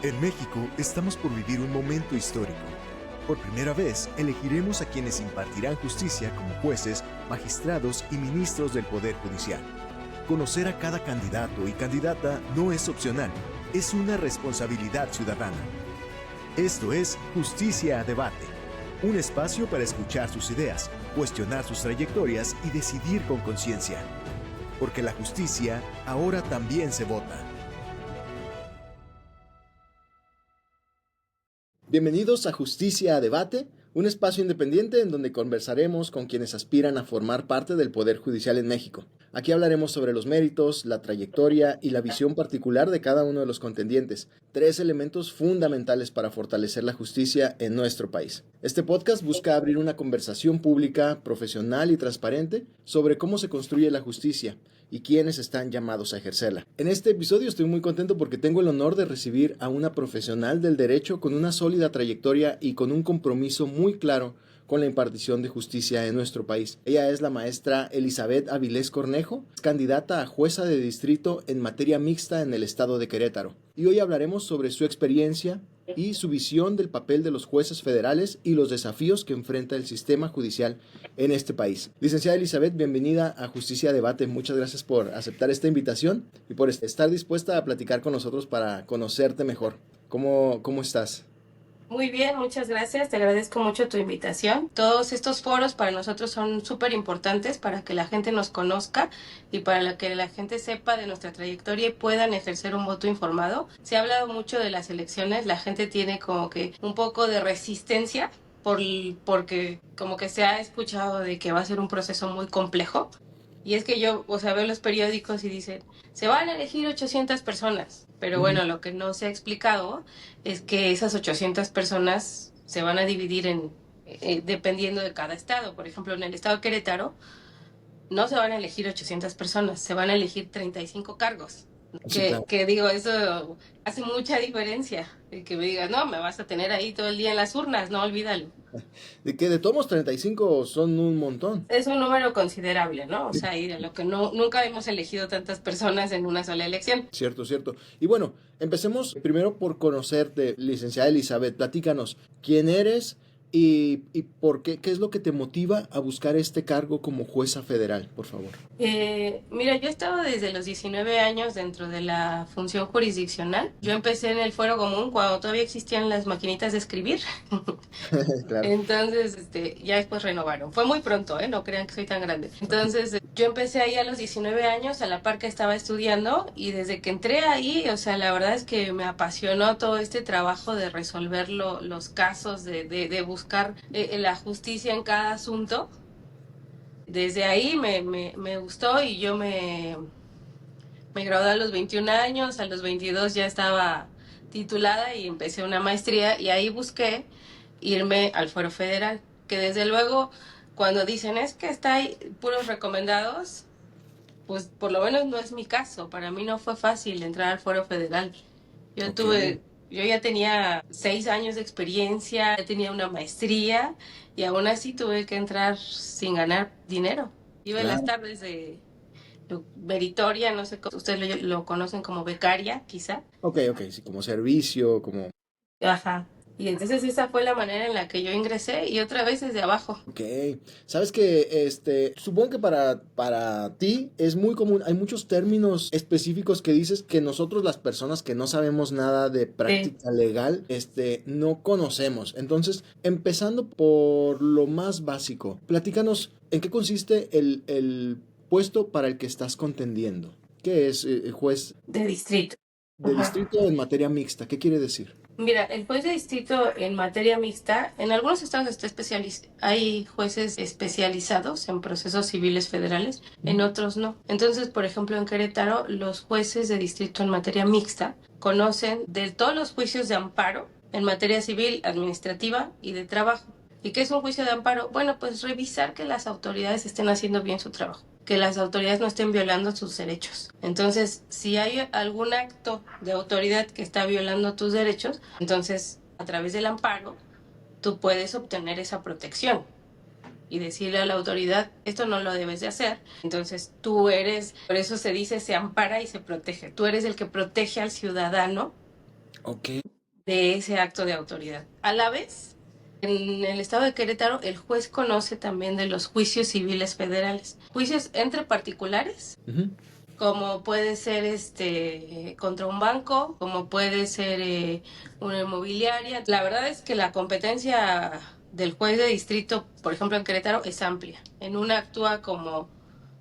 En México estamos por vivir un momento histórico. Por primera vez elegiremos a quienes impartirán justicia como jueces, magistrados y ministros del Poder Judicial. Conocer a cada candidato y candidata no es opcional, es una responsabilidad ciudadana. Esto es Justicia a Debate, un espacio para escuchar sus ideas, cuestionar sus trayectorias y decidir con conciencia. Porque la justicia ahora también se vota. Bienvenidos a Justicia a Debate, un espacio independiente en donde conversaremos con quienes aspiran a formar parte del Poder Judicial en México. Aquí hablaremos sobre los méritos, la trayectoria y la visión particular de cada uno de los contendientes, tres elementos fundamentales para fortalecer la justicia en nuestro país. Este podcast busca abrir una conversación pública, profesional y transparente sobre cómo se construye la justicia y quiénes están llamados a ejercerla. En este episodio estoy muy contento porque tengo el honor de recibir a una profesional del derecho con una sólida trayectoria y con un compromiso muy claro con la impartición de justicia en nuestro país. Ella es la maestra Elizabeth Avilés Cornejo, candidata a jueza de distrito en materia mixta en el estado de Querétaro. Y hoy hablaremos sobre su experiencia y su visión del papel de los jueces federales y los desafíos que enfrenta el sistema judicial en este país. Licenciada Elizabeth, bienvenida a Justicia a Debate. Muchas gracias por aceptar esta invitación y por estar dispuesta a platicar con nosotros para conocerte mejor. ¿Cómo estás? Muy bien, muchas gracias. Te agradezco mucho tu invitación. Todos estos foros para nosotros son súper importantes para que la gente nos conozca y para que la gente sepa de nuestra trayectoria y puedan ejercer un voto informado. Se ha hablado mucho de las elecciones, la gente tiene como que un poco de resistencia porque como que se ha escuchado de que va a ser un proceso muy complejo. Y es que yo, veo los periódicos y dicen, se van a elegir 800 personas. Pero bueno, lo que no se ha explicado es que esas 800 personas se van a dividir dependiendo de cada estado. Por ejemplo, en el estado de Querétaro no se van a elegir 800 personas, se van a elegir 35 cargos. Sí, claro. Que digo, eso hace mucha diferencia. Que me digas, no, me vas a tener ahí todo el día en las urnas, no, olvídalo. De que de todos los 35 son un montón. Es un número considerable, ¿no? O sea, y de lo que nunca hemos elegido tantas personas en una sola elección. Cierto. Y bueno, empecemos primero por conocerte, licenciada Elizabeth. Platícanos, ¿quién eres y por qué es lo que te motiva a buscar este cargo como jueza federal, por favor? Mira, yo he estado desde los 19 años dentro de la función jurisdiccional. Yo empecé en el fuero común cuando todavía existían las maquinitas de escribir. Claro. Entonces, ya después renovaron. Fue muy pronto, no crean que soy tan grande. Entonces, yo empecé ahí a los 19 años, a la par que estaba estudiando, y desde que entré ahí, la verdad es que me apasionó todo este trabajo de resolver los casos, de buscar la justicia en cada asunto. Desde ahí me gustó y yo me gradué a los 21 años, a los 22 ya estaba titulada y empecé una maestría y ahí busqué irme al fuero federal, que desde luego cuando dicen es que está ahí puros recomendados, pues por lo menos no es mi caso. Para mí no fue fácil entrar al fuero federal. Yo ya tenía 6 años de experiencia, ya tenía una maestría y aún así tuve que entrar sin ganar dinero. Iba en las tardes de meritoria, no sé, ustedes lo conocen como becaria, quizá. Ok, sí, como servicio, como... Ajá. Y entonces esa fue la manera en la que yo ingresé y otra vez desde abajo. Ok, sabes que supongo que para ti es muy común, hay muchos términos específicos que dices que nosotros las personas que no sabemos nada de práctica legal, no conocemos. Entonces, empezando por lo más básico, platícanos en qué consiste el puesto para el que estás contendiendo. ¿Qué es juez De distrito. de distrito en materia mixta? ¿Qué quiere decir? Mira, el juez de distrito en materia mixta, en algunos estados hay jueces especializados en procesos civiles federales, en otros no. Entonces, por ejemplo, en Querétaro, los jueces de distrito en materia mixta conocen de todos los juicios de amparo en materia civil, administrativa y de trabajo. ¿Y qué es un juicio de amparo? Bueno, pues revisar que las autoridades estén haciendo bien su trabajo, que las autoridades no estén violando sus derechos. Entonces, si hay algún acto de autoridad que está violando tus derechos, entonces, a través del amparo, tú puedes obtener esa protección y decirle a la autoridad, esto no lo debes de hacer. Entonces, por eso se dice, se ampara y se protege. Tú eres el que protege al ciudadano. Ok. de ese acto de autoridad. A la vez, en el estado de Querétaro, el juez conoce también de los juicios civiles federales. Juicios entre particulares, como puede ser contra un banco, como puede ser una inmobiliaria. La verdad es que la competencia del juez de distrito, por ejemplo en Querétaro, es amplia. En una actúa como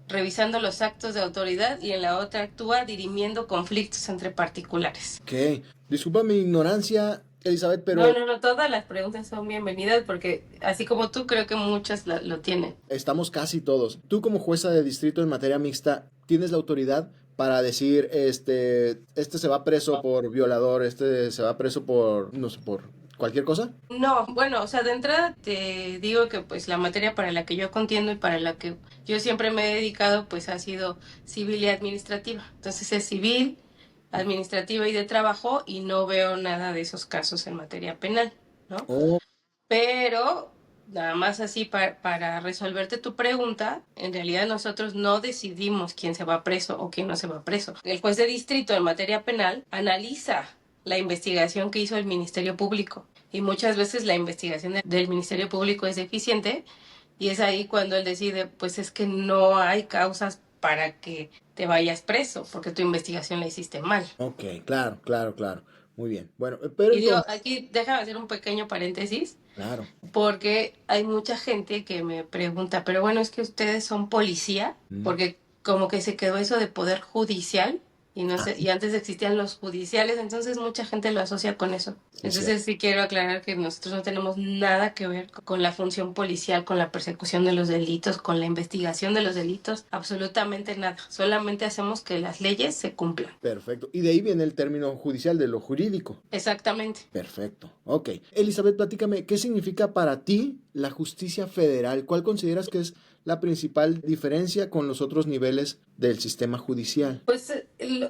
revisando los actos de autoridad y en la otra actúa dirimiendo conflictos entre particulares. Ok, disculpa mi ignorancia, Elizabeth, pero No, todas las preguntas son bienvenidas porque así como tú, creo que muchas lo tienen. estamos casi todos. Tú como jueza de distrito en materia mixta, ¿tienes la autoridad para decir, este se va preso por violador, este se va preso por, no sé, por cualquier cosa? No, bueno, o sea, de entrada te digo que pues la materia para la que yo contiendo y para la que yo siempre me he dedicado pues ha sido civil y administrativa. Entonces es civil, administrativa y de trabajo y no veo nada de esos casos en materia penal, ¿no? Oh, Pero nada más así para resolverte tu pregunta, en realidad nosotros no decidimos quién se va preso o quién no se va preso. El juez de distrito en materia penal analiza la investigación que hizo el Ministerio Público y muchas veces la investigación del Ministerio Público es deficiente y es ahí cuando él decide, pues es que no hay causas para que te vayas preso porque tu investigación la hiciste mal. ok, claro. Muy bien. Bueno, pero Y digo, entonces, aquí déjame hacer un pequeño paréntesis. claro. Porque hay mucha gente que me pregunta, pero bueno, es que ustedes son policía, porque como que se quedó eso de poder judicial y no sé, y antes existían los judiciales, entonces mucha gente lo asocia con eso. Entonces sí quiero aclarar que nosotros no tenemos nada que ver con la función policial, con la persecución de los delitos, con la investigación de los delitos, absolutamente nada. Solamente hacemos que las leyes se cumplan. Perfecto. Y de ahí viene el término judicial, de lo jurídico. Exactamente. Perfecto. Ok. Elizabeth, platícame, ¿qué significa para ti la justicia federal? ¿Cuál consideras que es la principal diferencia con los otros niveles del sistema judicial? Pues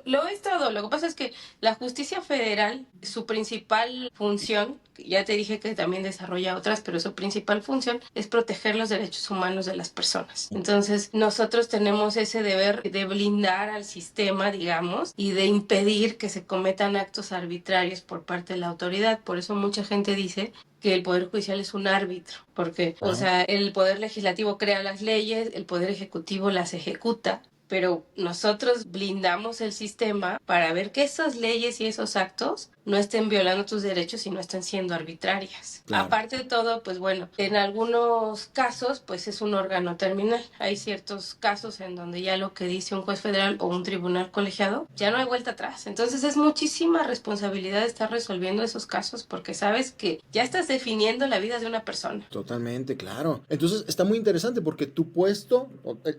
lo es todo. Lo que pasa es que la justicia federal, su principal función, ya te dije que también desarrolla otras, pero su principal función es proteger los derechos humanos de las personas. Entonces, nosotros tenemos ese deber de blindar al sistema, digamos, y de impedir que se cometan actos arbitrarios por parte de la autoridad. Por eso mucha gente dice que el Poder Judicial es un árbitro, porque, o sea, el Poder Legislativo crea las leyes, el Poder Ejecutivo las ejecuta, pero nosotros blindamos el sistema para ver que esas leyes y esos actos no estén violando tus derechos y no estén siendo arbitrarias. Claro. Aparte de todo, pues bueno, en algunos casos, pues es un órgano terminal. Hay ciertos casos en donde ya lo que dice un juez federal o un tribunal colegiado, ya no hay vuelta atrás. Entonces es muchísima responsabilidad estar resolviendo esos casos porque sabes que ya estás definiendo la vida de una persona. Totalmente, claro. Entonces está muy interesante porque tu puesto,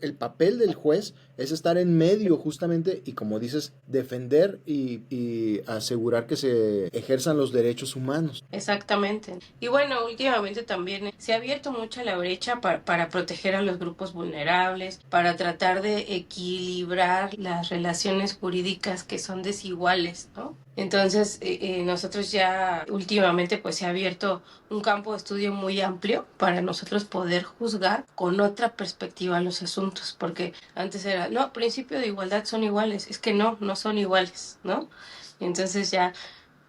el papel del juez es estar en medio justamente y como dices, defender y asegurar que se ejerzan los derechos humanos. Exactamente. Y bueno, últimamente también se ha abierto mucho la brecha para proteger a los grupos vulnerables, para tratar de equilibrar las relaciones jurídicas que son desiguales, ¿no? Entonces, nosotros ya últimamente pues se ha abierto un campo de estudio muy amplio para nosotros poder juzgar con otra perspectiva los asuntos, porque antes era, no, principio de igualdad son iguales, es que no son iguales, ¿no? Y entonces ya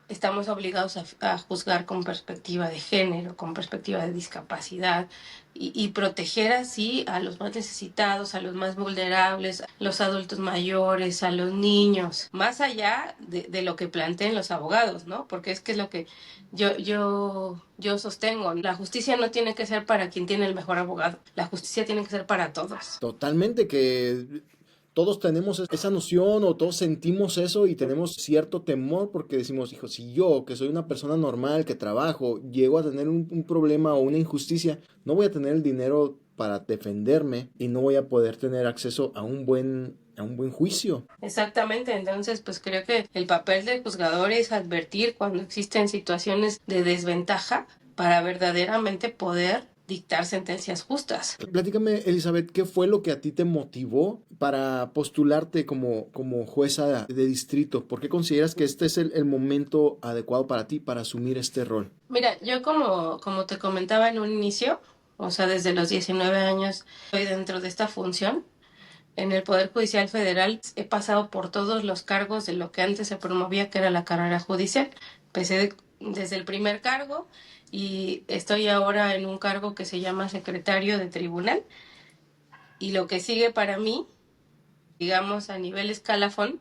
estamos obligados a juzgar con perspectiva de género, con perspectiva de discapacidad y proteger así a los más necesitados, a los más vulnerables, a los adultos mayores, a los niños, más allá de lo que planteen los abogados, ¿no? Porque es que es lo que yo sostengo. La justicia no tiene que ser para quien tiene el mejor abogado, la justicia tiene que ser para todos. Totalmente, que todos tenemos esa noción o todos sentimos eso y tenemos cierto temor porque decimos, hijo, si yo, que soy una persona normal, que trabajo, llego a tener un problema o una injusticia, no voy a tener el dinero para defenderme y no voy a poder tener acceso a un buen juicio. Exactamente, entonces pues creo que el papel del juzgador es advertir cuando existen situaciones de desventaja para verdaderamente poder dictar sentencias justas. Platícame, Elizabeth, ¿qué fue lo que a ti te motivó para postularte como jueza de distrito? ¿Por qué consideras que este es el momento adecuado para ti para asumir este rol? Mira, yo como te comentaba en un inicio, o sea, desde los 19 años estoy dentro de esta función. En el Poder Judicial Federal he pasado por todos los cargos de lo que antes se promovía, que era la carrera judicial. Empecé desde el primer cargo y estoy ahora en un cargo que se llama secretario de tribunal. Y lo que sigue para mí, digamos a nivel escalafón,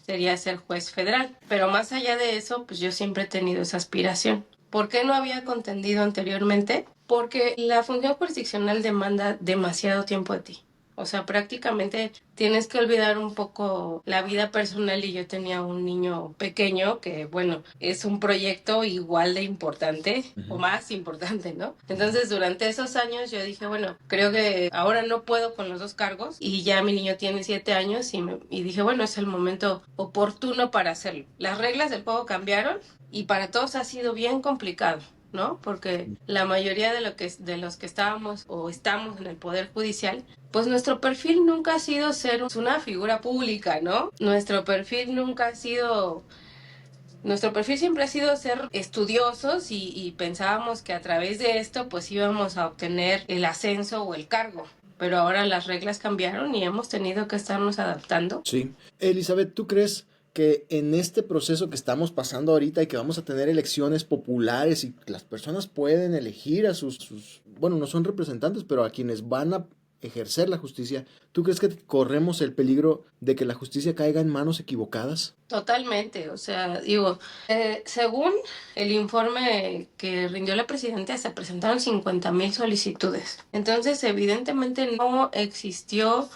sería ser juez federal. Pero más allá de eso, pues yo siempre he tenido esa aspiración. ¿Por qué no había contendido anteriormente? Porque la función jurisdiccional demanda demasiado tiempo de ti. O sea, prácticamente tienes que olvidar un poco la vida personal y yo tenía un niño pequeño que, bueno, es un proyecto igual de importante o más importante, ¿no? Entonces, durante esos años yo dije, bueno, creo que ahora no puedo con los dos cargos y ya mi niño tiene 7 años y dije, bueno, es el momento oportuno para hacerlo. Las reglas del juego cambiaron y para todos ha sido bien complicado, ¿no? Porque la mayoría de los que estábamos o estamos en el Poder Judicial, pues nuestro perfil nunca ha sido ser una figura pública, ¿no? Nuestro perfil siempre ha sido ser estudiosos y pensábamos que a través de esto pues íbamos a obtener el ascenso o el cargo. Pero ahora las reglas cambiaron y hemos tenido que estarnos adaptando. Sí. Elizabeth, ¿tú crees que en este proceso que estamos pasando ahorita y que vamos a tener elecciones populares y las personas pueden elegir a bueno, no son representantes, pero a quienes van a ejercer la justicia, ¿tú crees que corremos el peligro de que la justicia caiga en manos equivocadas? Totalmente, o sea, digo, según el informe que rindió la presidenta, se presentaron 50,000 solicitudes. Entonces, evidentemente no existió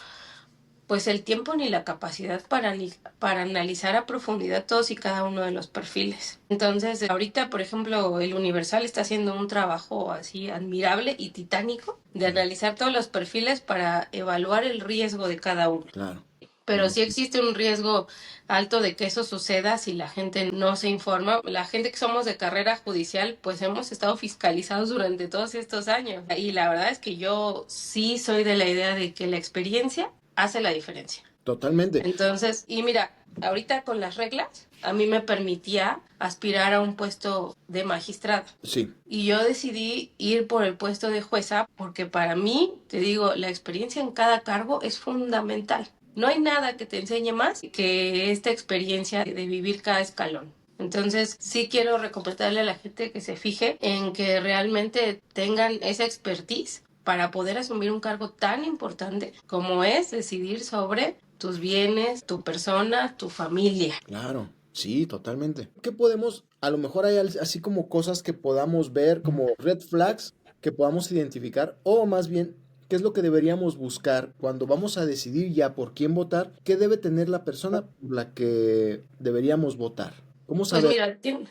pues el tiempo ni la capacidad para analizar a profundidad todos y cada uno de los perfiles. Entonces, ahorita, por ejemplo, el Universal está haciendo un trabajo así admirable y titánico de analizar todos los perfiles para evaluar el riesgo de cada uno. Claro. Pero sí existe un riesgo alto de que eso suceda si la gente no se informa. La gente que somos de carrera judicial, pues hemos estado fiscalizados durante todos estos años. Y la verdad es que yo sí soy de la idea de que la experiencia hace la diferencia. Totalmente. Entonces, y mira, ahorita con las reglas, a mí me permitía aspirar a un puesto de magistrado. Sí. Y yo decidí ir por el puesto de jueza porque para mí, te digo, la experiencia en cada cargo es fundamental. No hay nada que te enseñe más que esta experiencia de vivir cada escalón. Entonces, sí quiero recomendarle a la gente que se fije en que realmente tengan esa expertise para poder asumir un cargo tan importante como es decidir sobre tus bienes, tu persona, tu familia. Claro, sí, totalmente. ¿Qué podemos, a lo mejor hay así como cosas que podamos ver, como red flags que podamos identificar, o más bien, qué es lo que deberíamos buscar cuando vamos a decidir ya por quién votar? ¿Qué debe tener la persona por la que deberíamos votar? ¿Cómo saber? Pues mira,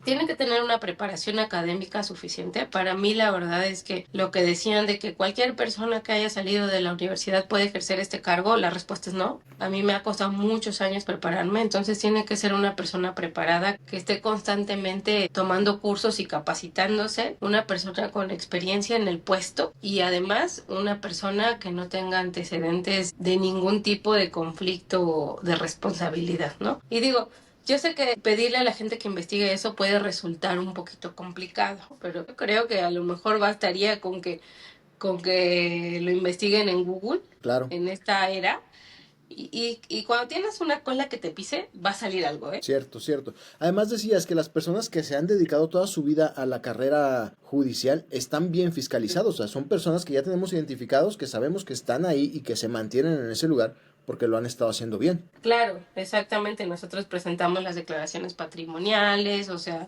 tiene que tener una preparación académica suficiente. Para mí la verdad es que lo que decían de que cualquier persona que haya salido de la universidad puede ejercer este cargo, la respuesta es no. A mí me ha costado muchos años prepararme, entonces tiene que ser una persona preparada, que esté constantemente tomando cursos y capacitándose, una persona con experiencia en el puesto y además una persona que no tenga antecedentes de ningún tipo de conflicto o de responsabilidad, ¿no? Y digo, yo sé que pedirle a la gente que investigue eso puede resultar un poquito complicado, pero yo creo que a lo mejor bastaría con que lo investiguen en Google, Claro. en esta era, y cuando tienes una cola que te pise, va a salir algo, ¿eh? Cierto, cierto. Además decías que las personas que se han dedicado toda su vida a la carrera judicial están bien fiscalizados, o sea, son personas que ya tenemos identificados, que sabemos que están ahí y que se mantienen en ese lugar porque lo han estado haciendo bien. Claro, exactamente. Nosotros presentamos las declaraciones patrimoniales, o sea,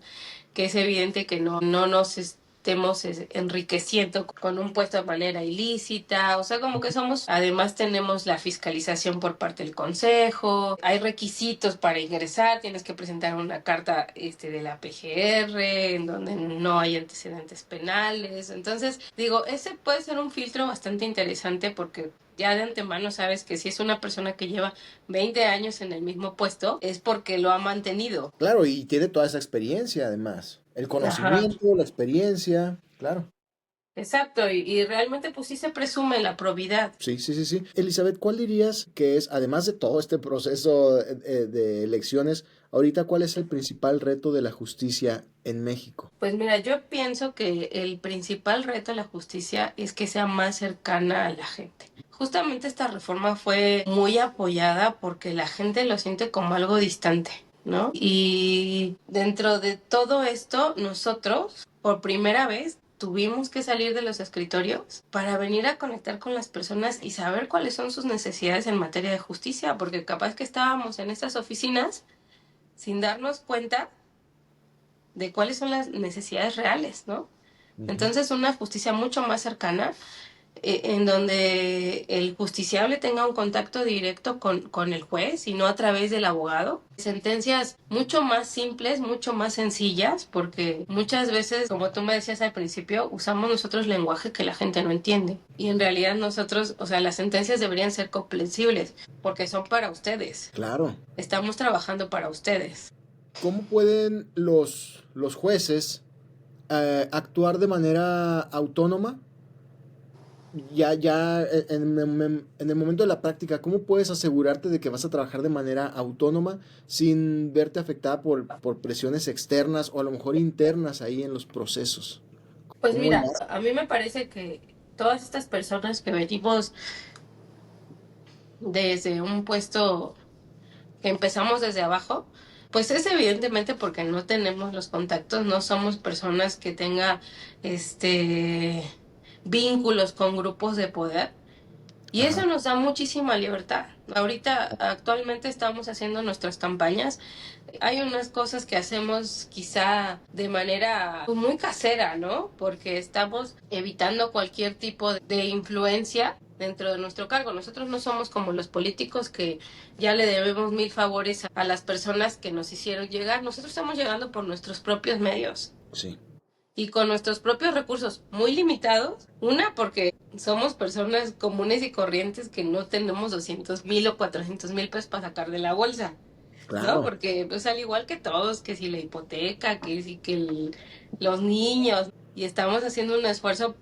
que es evidente que no nos estemos enriqueciendo con un puesto de manera ilícita, o sea, como que además tenemos la fiscalización por parte del consejo, hay requisitos para ingresar, tienes que presentar una carta de la PGR, en donde no hay antecedentes penales, entonces, digo, ese puede ser un filtro bastante interesante porque ya de antemano sabes que si es una persona que lleva 20 años en el mismo puesto, es porque lo ha mantenido. Claro, y tiene toda esa experiencia además. El conocimiento, la experiencia, claro. Exacto, y realmente pues sí se presume la probidad. Sí, sí, sí, sí. Elizabeth, ¿cuál dirías que es, además de todo este proceso de elecciones, ahorita cuál es el principal reto de la justicia en México? Pues mira, yo pienso que el principal reto de la justicia es que sea más cercana a la gente. Justamente esta reforma fue muy apoyada porque la gente lo siente como algo distante. ¿no? Y dentro de todo esto, nosotros, por primera vez, tuvimos que salir de los escritorios para venir a conectar con las personas y saber cuáles son sus necesidades en materia de justicia, porque capaz que estábamos en estas oficinas sin darnos cuenta de cuáles son las necesidades reales, ¿no? Entonces, una justicia mucho más cercana, en donde el justiciable tenga un contacto directo con el juez y no a través del abogado. Sentencias mucho más simples, mucho más sencillas, porque muchas veces, como tú me decías al principio, usamos nosotros lenguaje que la gente no entiende. Y en realidad nosotros, o sea, las sentencias deberían ser comprensibles, porque son para ustedes. Claro. Estamos trabajando para ustedes. ¿Cómo pueden los jueces actuar de manera autónoma? Ya en el momento de la práctica, ¿cómo puedes asegurarte de que vas a trabajar de manera autónoma sin verte afectada por presiones externas o a lo mejor internas ahí en los procesos? Pues mira, a mí me parece que todas estas personas que venimos desde un puesto, que empezamos desde abajo, pues es evidentemente porque no tenemos los contactos, no somos personas que tengan vínculos con grupos de poder. Y eso nos da muchísima libertad. Ahorita, actualmente estamos haciendo nuestras campañas. Hay unas cosas que hacemos quizá de manera muy casera, ¿no? Porque estamos evitando cualquier tipo de influencia dentro de nuestro cargo. Nosotros no somos como los políticos que ya le debemos 1000 favores a las personas que nos hicieron llegar. Nosotros estamos llegando por nuestros propios medios. Sí. Y con nuestros propios recursos muy limitados. Una, porque somos personas comunes y corrientes que no tenemos 200,000 o 400,000 pesos para sacar de la bolsa. Claro. ¿No? Porque pues al igual que todos, que si la hipoteca, que si que los niños, y estamos haciendo un esfuerzo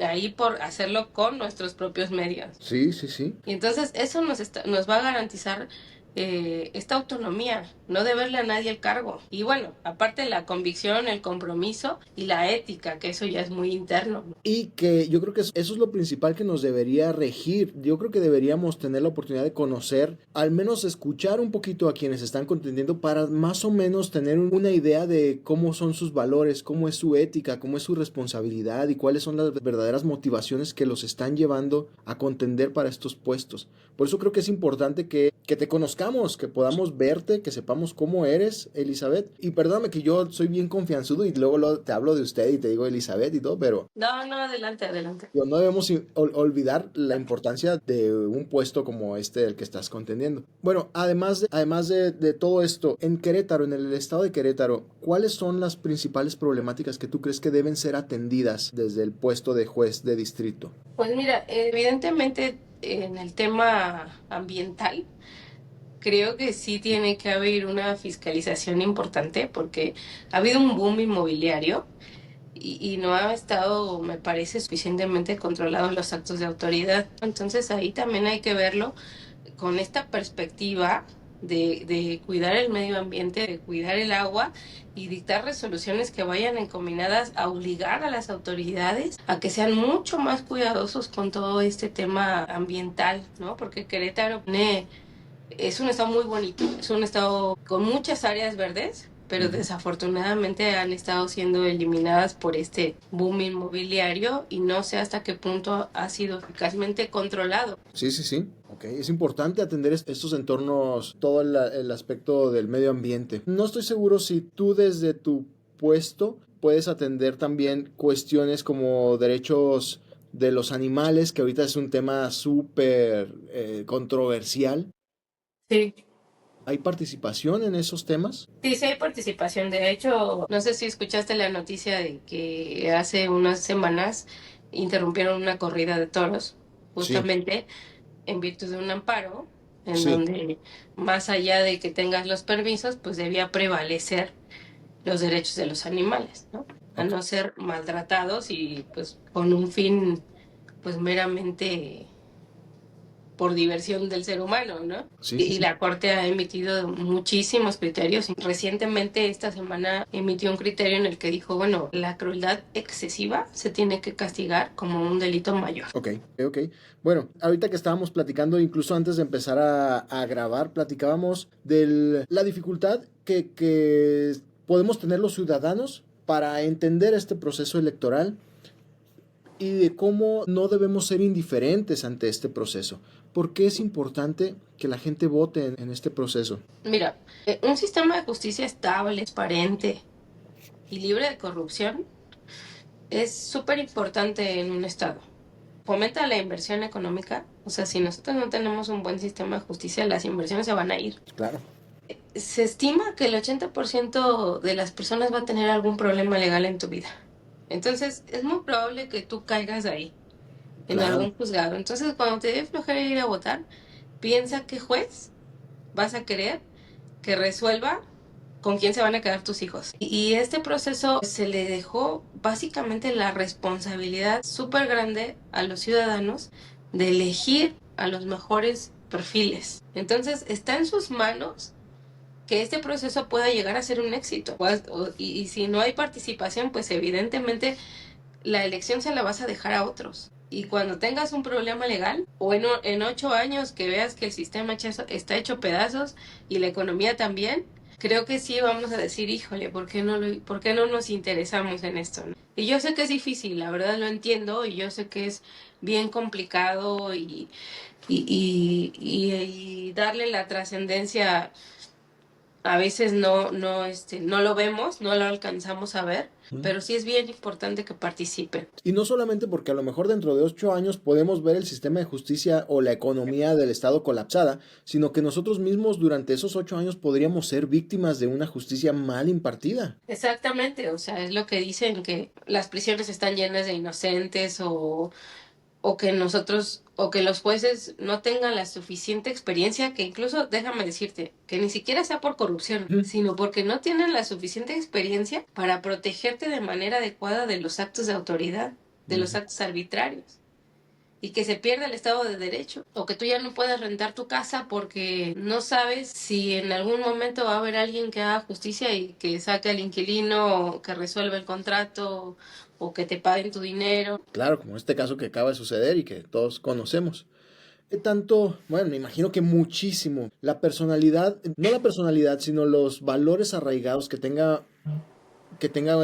ahí por hacerlo con nuestros propios medios. Sí, sí, sí. Y entonces eso nos va a garantizar esta autonomía, no deberle a nadie el cargo. Y bueno, aparte la convicción, el compromiso y la ética, que eso ya es muy interno. Y que yo creo que eso es lo principal que nos debería regir. Yo creo que deberíamos tener la oportunidad de conocer, al menos escuchar un poquito a quienes están contendiendo para más o menos tener una idea de cómo son sus valores, cómo es su ética, cómo es su responsabilidad y cuáles son las verdaderas motivaciones que los están llevando a contender para estos puestos. Por eso creo que es importante que te conozcamos, que podamos verte, que sepamos cómo eres, Elizabeth. Y perdóname que yo soy bien confianzudo y luego te hablo de usted y te digo Elizabeth y todo, pero... No, adelante. No debemos olvidar la importancia de un puesto como este del que estás contendiendo. Bueno, además de todo esto, en Querétaro, en el estado de Querétaro, ¿cuáles son las principales problemáticas que tú crees que deben ser atendidas desde el puesto de juez de distrito? Pues mira, evidentemente en el tema ambiental, creo que sí tiene que haber una fiscalización importante porque ha habido un boom inmobiliario y no ha estado, me parece, suficientemente controlados los actos de autoridad. Entonces ahí también hay que verlo con esta perspectiva de cuidar el medio ambiente, de cuidar el agua y dictar resoluciones que vayan encaminadas a obligar a las autoridades a que sean mucho más cuidadosos con todo este tema ambiental, ¿no? Porque Querétaro es un estado muy bonito, es un estado con muchas áreas verdes, pero desafortunadamente han estado siendo eliminadas por este boom inmobiliario y no sé hasta qué punto ha sido eficazmente controlado. Sí. Okay. Es importante atender estos entornos, todo el aspecto del medio ambiente. No estoy seguro si tú desde tu puesto puedes atender también cuestiones como derechos de los animales, que ahorita es un tema súper controversial. Sí. ¿Hay participación en esos temas? Sí hay participación. De hecho, no sé si escuchaste la noticia de que hace unas semanas interrumpieron una corrida de toros, justamente en virtud de un amparo, en donde más allá de que tengas los permisos, pues debía prevalecer los derechos de los animales, ¿no? A no ser maltratados y pues con un fin pues meramente por diversión del ser humano, ¿no? Sí, Y la Corte ha emitido muchísimos criterios. Recientemente, esta semana, emitió un criterio en el que dijo, bueno, la crueldad excesiva se tiene que castigar como un delito mayor. Ok. Bueno, ahorita que estábamos platicando, incluso antes de empezar a grabar, platicábamos de la dificultad que podemos tener los ciudadanos para entender este proceso electoral y de cómo no debemos ser indiferentes ante este proceso. ¿Por qué es importante que la gente vote en este proceso? Mira, un sistema de justicia estable, transparente y libre de corrupción es súper importante en un estado. Fomenta la inversión económica. O sea, si nosotros no tenemos un buen sistema de justicia, las inversiones se van a ir. Claro. Se estima que el 80% de las personas va a tener algún problema legal en tu vida. Entonces, es muy probable que tú caigas ahí, en Claro. algún juzgado. Entonces, cuando te dé flojera ir a votar, piensa qué juez vas a querer que resuelva con quién se van a quedar tus hijos. Y este proceso se le dejó básicamente la responsabilidad súper grande a los ciudadanos de elegir a los mejores perfiles. Entonces, está en sus manos que este proceso pueda llegar a ser un éxito. Y si no hay participación, pues evidentemente la elección se la vas a dejar a otros. Y cuando tengas un problema legal, o en 8 años que veas que el sistema está hecho pedazos y la economía también, creo que sí vamos a decir, híjole, ¿por qué no nos interesamos en esto? Y yo sé que es difícil, la verdad lo entiendo, y yo sé que es bien complicado y darle la trascendencia a veces no lo vemos, no lo alcanzamos a ver, pero sí es bien importante que participen. Y no solamente porque a lo mejor dentro de 8 años podemos ver el sistema de justicia o la economía del Estado colapsada, sino que nosotros mismos durante esos 8 años podríamos ser víctimas de una justicia mal impartida. Exactamente, o sea, es lo que dicen, que las prisiones están llenas de inocentes o que los jueces no tengan la suficiente experiencia, que incluso, déjame decirte, que ni siquiera sea por corrupción, sino porque no tienen la suficiente experiencia para protegerte de manera adecuada de los actos de autoridad, de los actos arbitrarios, y que se pierda el Estado de Derecho, o que tú ya no puedas rentar tu casa porque no sabes si en algún momento va a haber alguien que haga justicia y que saque al inquilino, o que resuelva el contrato, o que te paguen tu dinero. Claro, como este caso que acaba de suceder y que todos conocemos. Tanto, bueno, me imagino que muchísimo. La personalidad, no la personalidad, sino los valores arraigados que tenga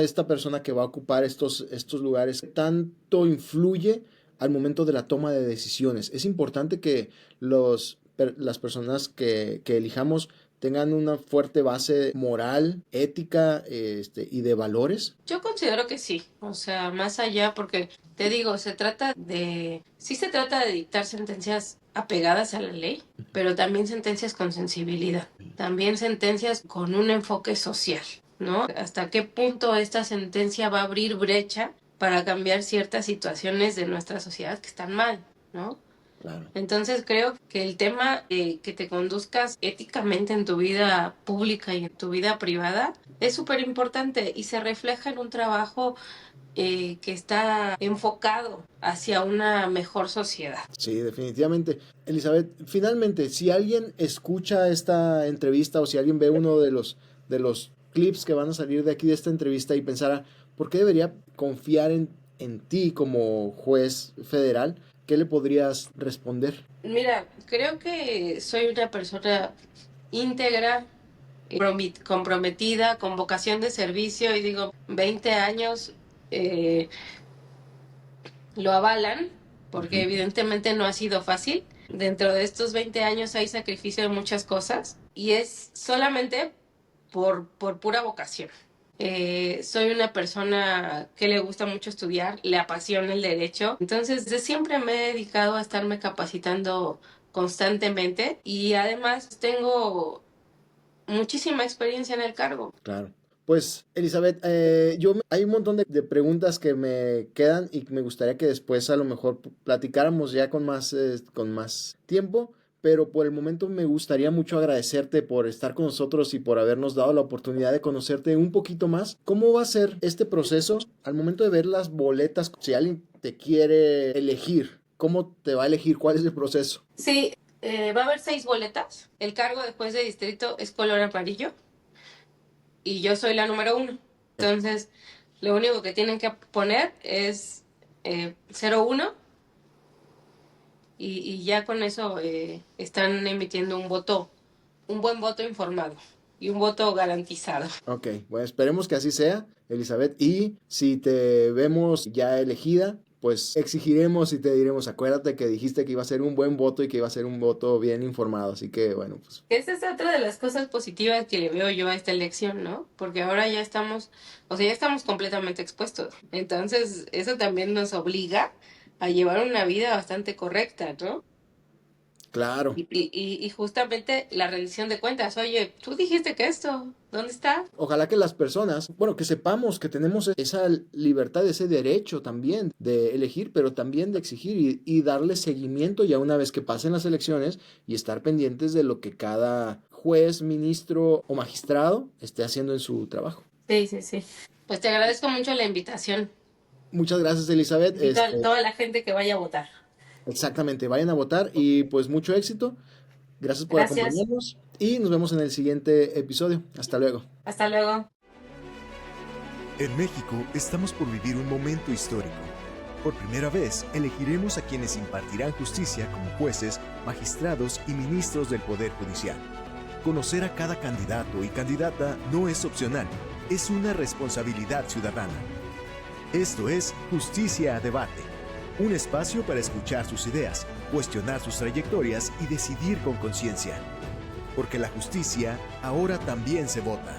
esta persona que va a ocupar estos lugares, tanto influye al momento de la toma de decisiones. Es importante que las personas que elijamos tengan una fuerte base moral, ética, y de valores. Yo considero que sí, o sea, más allá, porque te digo, sí se trata de dictar sentencias apegadas a la ley, pero también sentencias con sensibilidad, también sentencias con un enfoque social, ¿no? Hasta qué punto esta sentencia va a abrir brecha para cambiar ciertas situaciones de nuestra sociedad que están mal, ¿no? Claro. Entonces creo que el tema de que te conduzcas éticamente en tu vida pública y en tu vida privada es súper importante y se refleja en un trabajo que está enfocado hacia una mejor sociedad. Sí, definitivamente. Elizabeth, finalmente, si alguien escucha esta entrevista o si alguien ve uno de los clips que van a salir de aquí de esta entrevista y pensara, ¿por qué debería confiar en ti como juez federal? ¿Qué le podrías responder? Mira, creo que soy una persona íntegra, comprometida, con vocación de servicio, y digo, 20 años lo avalan, porque evidentemente no ha sido fácil. Dentro de estos 20 años hay sacrificio de muchas cosas y es solamente por pura vocación. Soy una persona que le gusta mucho estudiar, le apasiona el derecho, entonces siempre me he dedicado a estarme capacitando constantemente y además tengo muchísima experiencia en el cargo. Claro. Pues, Elizabeth, hay un montón de preguntas que me quedan y me gustaría que después a lo mejor platicáramos ya con más tiempo, pero por el momento me gustaría mucho agradecerte por estar con nosotros y por habernos dado la oportunidad de conocerte un poquito más. ¿Cómo va a ser este proceso al momento de ver las boletas? Si alguien te quiere elegir ¿Cómo te va a elegir? ¿Cuál es el proceso? Sí, va a haber 6 boletas. El cargo de juez de distrito es color amarillo y yo soy la número 1. Entonces, lo único que tienen que poner es 01 y ya con eso están emitiendo un buen voto informado y un voto garantizado. Ok, bueno, esperemos que así sea, Elizabeth. Y si te vemos ya elegida, pues exigiremos y te diremos, acuérdate que dijiste que iba a ser un buen voto y que iba a ser un voto bien informado. Así que, bueno, pues... Esa es otra de las cosas positivas que le veo yo a esta elección, ¿no? Porque ahora ya estamos completamente expuestos. Entonces, eso también nos obliga a llevar una vida bastante correcta, ¿no? Claro. Y justamente la rendición de cuentas. Oye, tú dijiste que esto, ¿dónde está? Ojalá que las personas, bueno, que sepamos que tenemos esa libertad, ese derecho también de elegir, pero también de exigir y darle seguimiento ya una vez que pasen las elecciones y estar pendientes de lo que cada juez, ministro o magistrado esté haciendo en su trabajo. Sí, sí, sí. Pues te agradezco mucho la invitación. Muchas gracias, Elizabeth. Y toda la gente que vaya a votar. Exactamente, vayan a votar y pues mucho éxito. Gracias por acompañarnos y nos vemos en el siguiente episodio. Hasta luego. Hasta luego. En México estamos por vivir un momento histórico. Por primera vez elegiremos a quienes impartirán justicia como jueces, magistrados y ministros del Poder Judicial. Conocer a cada candidato y candidata no es opcional, es una responsabilidad ciudadana. Esto es Justicia a Debate. Un espacio para escuchar sus ideas, cuestionar sus trayectorias y decidir con conciencia. Porque la justicia ahora también se vota.